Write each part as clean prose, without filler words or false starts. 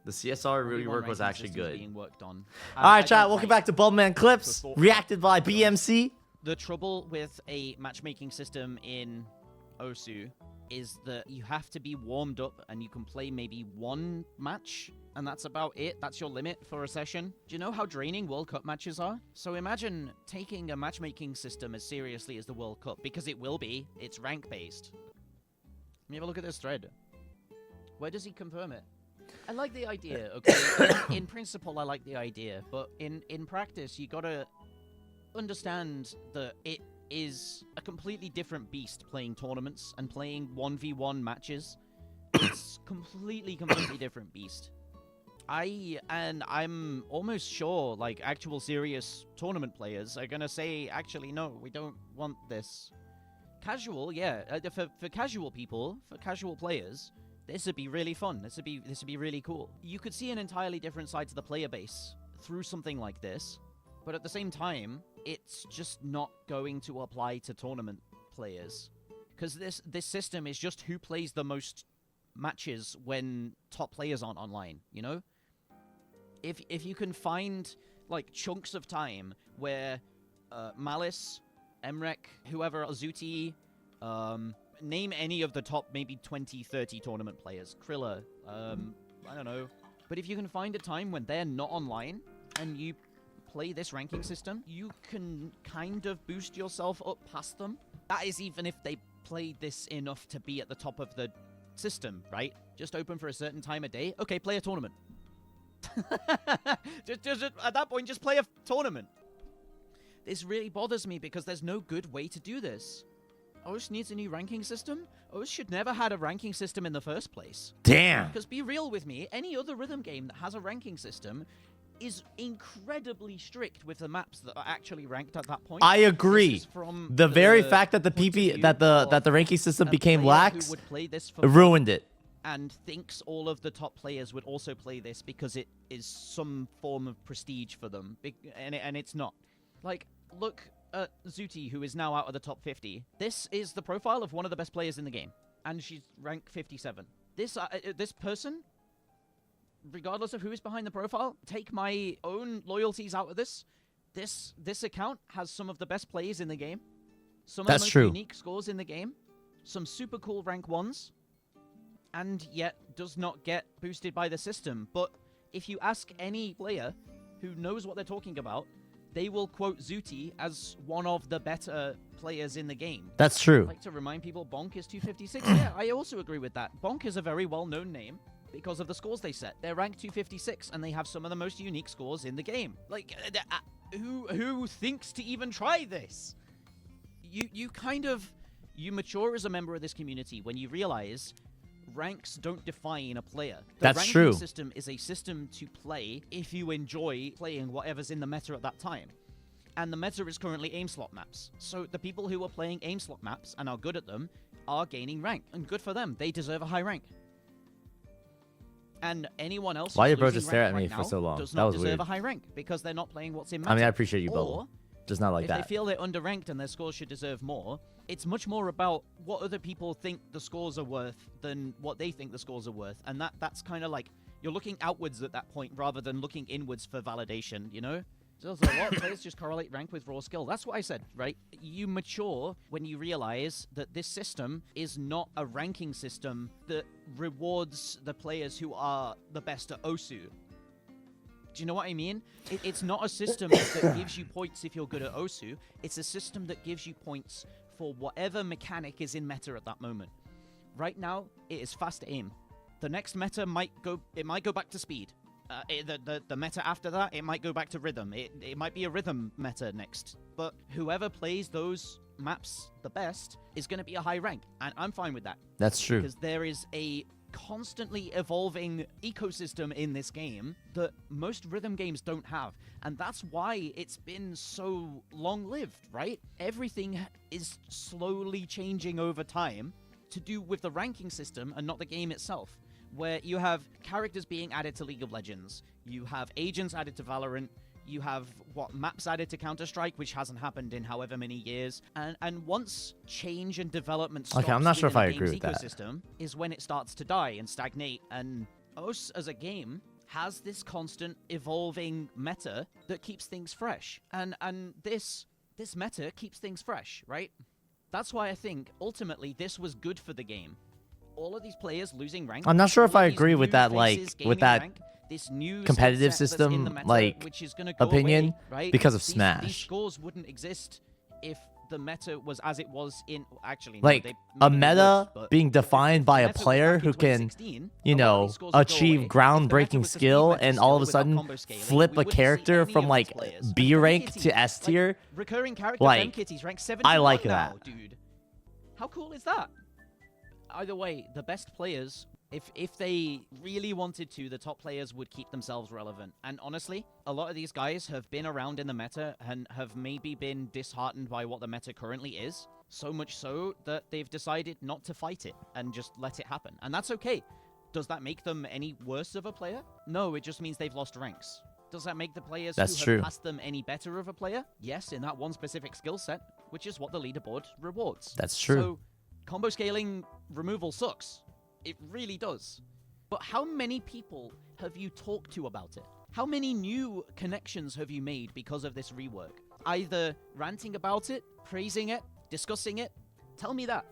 The CSR Only one rework was ranking actually system's good. being worked on. All right, I chat. don't Welcome like back to Bulbman Clips, the thought reacted by process. BMC. The trouble with a matchmaking system in Osu is that you have to be warmed up and you can play maybe one match and that's about it. That's your limit for a session. Do you know how draining World Cup matches are? So imagine taking a matchmaking system as seriously as the World Cup, because it will be. It's rank based. Let me have a look at this thread. Where does he confirm it? I like the idea, okay? in principle, I like the idea, but in practice, you gotta understand that it is a completely different beast playing tournaments and playing 1v1 matches. It's completely different beast. I'm almost sure, like, actual serious tournament players are gonna say, actually, no, we don't want this. Casual, yeah, for casual people, for casual players, this would be really fun. This would be really cool. You could see an entirely different side to the player base through something like this, but at the same time, it's just not going to apply to tournament players, because this system is just who plays the most matches when top players aren't online, you know? If you can find, like, chunks of time where Malice, Emrek, whoever, Azuti, name any of the top maybe 20, 30 tournament players, Krilla, I don't know. But if you can find a time when they're not online and you play this ranking system, you can kind of boost yourself up past them. That is even if they played this enough to be at the top of the system, right? Just open for a certain time of day. Okay, play a tournament. just at that point, just play a tournament. This really bothers me because there's no good way to do this. OS needs a new ranking system? OS should never had a ranking system in the first place. Damn. Because be real with me, any other rhythm game that has a ranking system is incredibly strict with the maps that are actually ranked at that point. I agree. The very fact that the PP that the ranking system became lax ruined it. And thinks all of the top players would also play this because it is some form of prestige for them, and it's not. Like, look at Zuti, who is now out of the top 50. This is the profile of one of the best players in the game, and she's rank 57. This person, regardless of who is behind the profile, take my own loyalties out of this. This account has some of the best plays in the game, some of the most unique scores in the game, some super cool rank 1s, and yet does not get boosted by the system. But if you ask any player who knows what they're talking about, they will quote Zuti as one of the better players in the game. That's true. I'd like to remind people, Bonk is 256. Yeah, I also agree with that. Bonk is a very well-known name because of the scores they set. They're ranked 256, and they have some of the most unique scores in the game. Like, who thinks to even try this? You mature as a member of this community when you realize ranks don't define a player. The ranking system is a system to play if you enjoy playing whatever's in the meta at that time. And the meta is currently aim slot maps. So the people who are playing aim slot maps and are good at them are gaining rank. And good for them. They deserve a high rank. And anyone else why who's you bro losing just stare rank at me right for now so long? does That not was deserve weird. a high rank because they're not playing what's in meta. I mean, I appreciate you, Bubble. Just not like if that. they feel they're underranked and their scores should deserve more, it's much more about what other people think the scores are worth than what they think the scores are worth. And that's kind of like, you're looking outwards at that point rather than looking inwards for validation, you know? So a lot of players just correlate rank with raw skill. That's what I said, right? You mature when you realize that this system is not a ranking system that rewards the players who are the best at Osu. Do you know what I mean? It's not a system that gives you points if you're good at Osu. It's a system that gives you points for whatever mechanic is in meta at that moment. Right now, it is fast aim. The next meta might go back to speed. The meta after that, it might go back to rhythm. It might be a rhythm meta next. But whoever plays those maps the best is going to be a high rank. And I'm fine with that. That's true. Because there is a constantly evolving ecosystem in this game that most rhythm games don't have, and that's why it's been so long-lived, right? Everything is slowly changing over time to do with the ranking system and not the game itself, where you have characters being added to League of Legends, you have agents added to Valorant, you have, maps added to Counter-Strike, which hasn't happened in however many years. And once change and development stops I'm not sure if I within a agree game's with that. ecosystem, is when it starts to die and stagnate. And us as a game has this constant evolving meta that keeps things fresh. And this meta keeps things fresh, right? That's why I think ultimately this was good for the game. All of these players losing rank. I'm not sure if I agree with that, like, with that rank, this new competitive skill set that's in the system, meta, like, which is gonna go opinion, away, right? because of These Smash. scores wouldn't exist if the meta was as it was in actually like no, a maybe meta would, being defined by a player who can, you know, achieve groundbreaking skill and all of a sudden flip a character from like B rank to S tier. Like, recurring character like, Kitty's rank 71 I like now, that, dude. How cool is that? Either way, the best players, if they really wanted to, the top players would keep themselves relevant. And honestly, a lot of these guys have been around in the meta and have maybe been disheartened by what the meta currently is. So much so that they've decided not to fight it and just let it happen. And that's okay. Does that make them any worse of a player? No, it just means they've lost ranks. Does that make the players who have passed them any better of a player? Yes, in that one specific skill set, which is what the leaderboard rewards. That's true. So, combo scaling removal sucks. It really does. But how many people have you talked to about it? How many new connections have you made because of this rework? Either ranting about it, praising it, discussing it? Tell me that.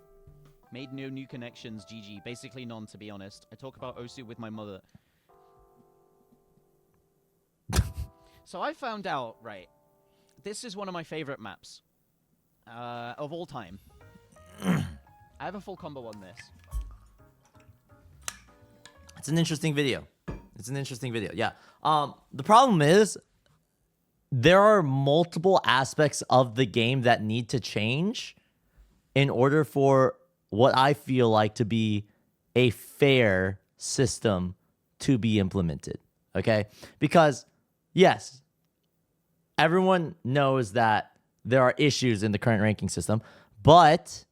Made no new connections, GG. Basically none, to be honest. I talk about Osu with my mother. So I found out, right, this is one of my favorite maps of all time. I have a full combo on this. It's an interesting video. It's an interesting video. Yeah. The problem is there are multiple aspects of the game that need to change in order for what I feel like to be a fair system to be implemented. Okay? Because yes, everyone knows that there are issues in the current ranking system, but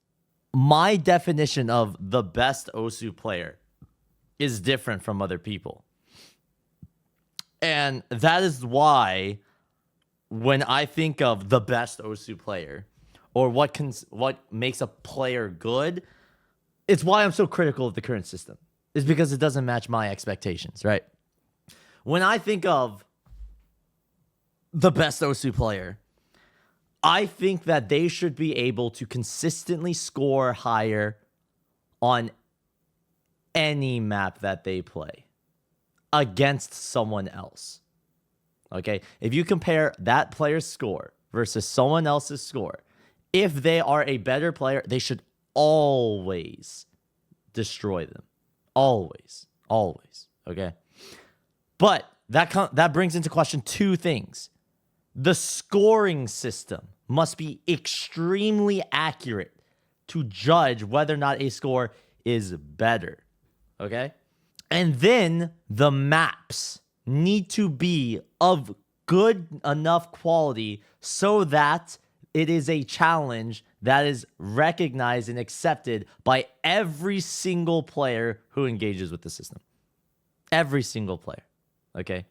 my definition of the best Osu player is different from other people. And that is why when I think of the best Osu player or what makes a player good, it's why I'm so critical of the current system. It's because it doesn't match my expectations, right? When I think of the best Osu player, I think that they should be able to consistently score higher on any map that they play against someone else. Okay? If you compare that player's score versus someone else's score, if they are a better player, they should always destroy them. Always. Always. Okay? But that brings into question two things. The scoring system must be extremely accurate to judge whether or not a score is better. Okay? And then the maps need to be of good enough quality so that it is a challenge that is recognized and accepted by every single player who engages with the system. Every single player. Okay?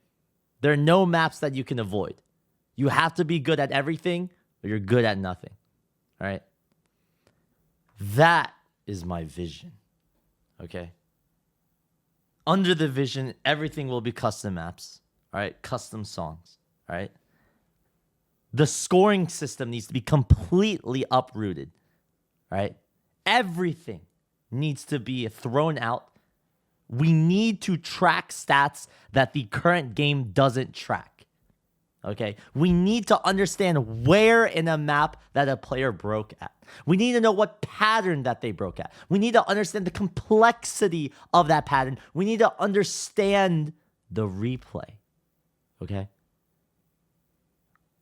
There are no maps that you can avoid. You have to be good at everything or you're good at nothing. All right? That is my vision. Okay? Under the vision, everything will be custom maps. All right? Custom songs. All right? The scoring system needs to be completely uprooted. All right? Everything needs to be thrown out. We need to track stats that the current game doesn't track. Okay? We need to understand where in a map that a player broke at. We need to know what pattern that they broke at. We need to understand the complexity of that pattern. We need to understand the replay. Okay?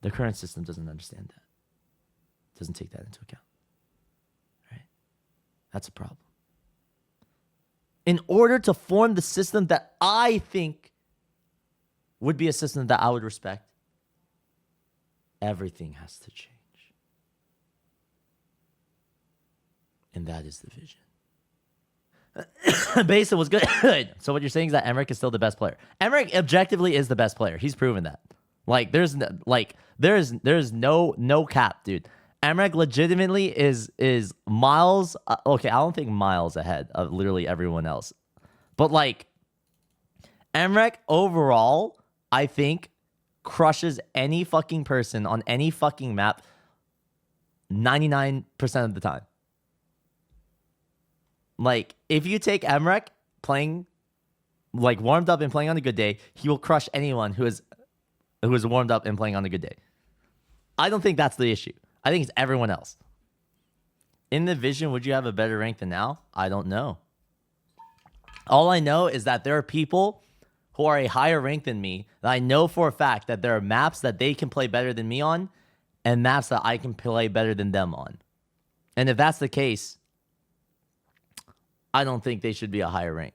The current system doesn't understand that. Doesn't take that into account. Right? That's a problem. In order to form the system that I think would be a system that I would respect, everything has to change. And that is the vision. Besa was good. So what you're saying is that Emmerich is still the best player. Emmerich objectively is the best player. He's proven that. There's no cap, dude. Emmerich legitimately is miles. Okay, I don't think miles ahead of literally everyone else. But MREC overall, I think, crushes any fucking person on any fucking map 99% of the time. Like, if you take MREC playing, like, warmed up and playing on a good day, he will crush anyone who is warmed up and playing on a good day. I don't think that's the issue. I think it's everyone else. In the Vision, would you have a better rank than now? I don't know. All I know is that there are people who are a higher rank than me that I know for a fact that there are maps that they can play better than me on and maps that I can play better than them on. And if that's the case, I don't think they should be a higher rank.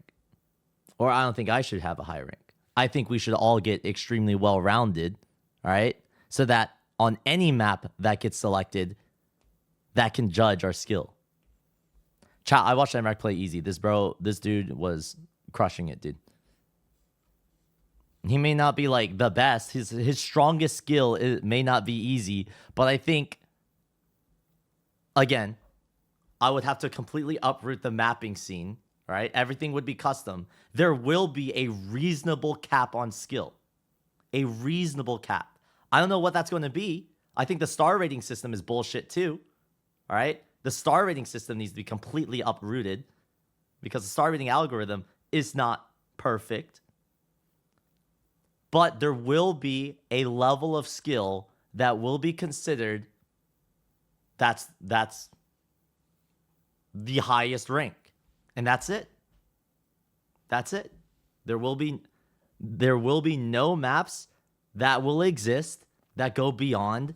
Or I don't think I should have a higher rank. I think we should all get extremely well-rounded, all right? So that on any map that gets selected, that can judge our skill. Chat, I watched MREC play easy. This dude was crushing it, dude. He may not be like the best. His strongest skill may not be easy, but I think, again, I would have to completely uproot the mapping scene, right? Everything would be custom. There will be a reasonable cap on skill. A reasonable cap. I don't know what that's going to be. I think the star rating system is bullshit too, all right? The star rating system needs to be completely uprooted because the star rating algorithm is not perfect. But there will be a level of skill that will be considered that's the highest rank. And that's it. That's it. There will be no maps that will exist that go beyond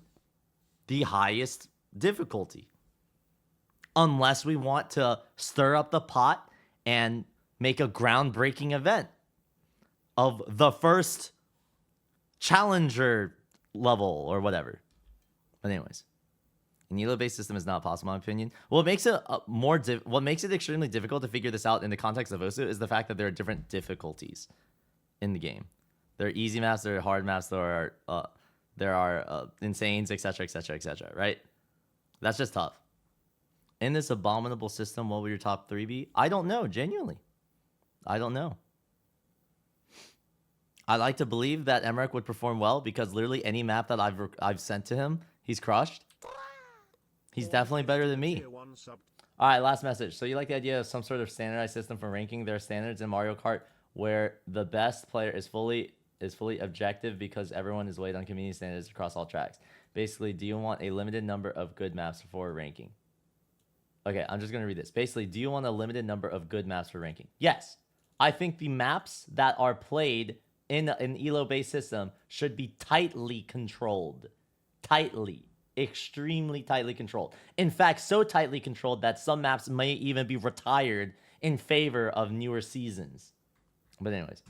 the highest difficulty. Unless we want to stir up the pot and make a groundbreaking event of the first challenger level or whatever. But anyways, an elo-based system is not possible, in my opinion. What makes it what makes it extremely difficult to figure this out in the context of OSU is the fact that there are different difficulties in the game. There are easy maps, there are hard maps, there are insanes, etc., etc., etc. Right? That's just tough. In this abominable system, what would your top 3 be? I don't know, genuinely. I don't know. I like to believe that Emmerich would perform well because literally any map that I've sent to him, he's crushed. He's definitely better than me. All right, last message. So you like the idea of some sort of standardized system for ranking? There are standards in Mario Kart where the best player is fully objective because everyone is weighed on community standards across all tracks. Basically, do you want a limited number of good maps for ranking? Okay, I'm just going to read this. Basically, do you want a limited number of good maps for ranking? Yes. I think the maps that are played in an elo-based system should be tightly controlled. Tightly. Extremely tightly controlled. In fact, so tightly controlled that some maps may even be retired in favor of newer seasons. But anyways,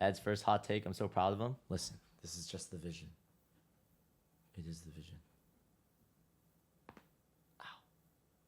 Ed's first hot take. I'm so proud of him. Listen, this is just the vision. It is the vision.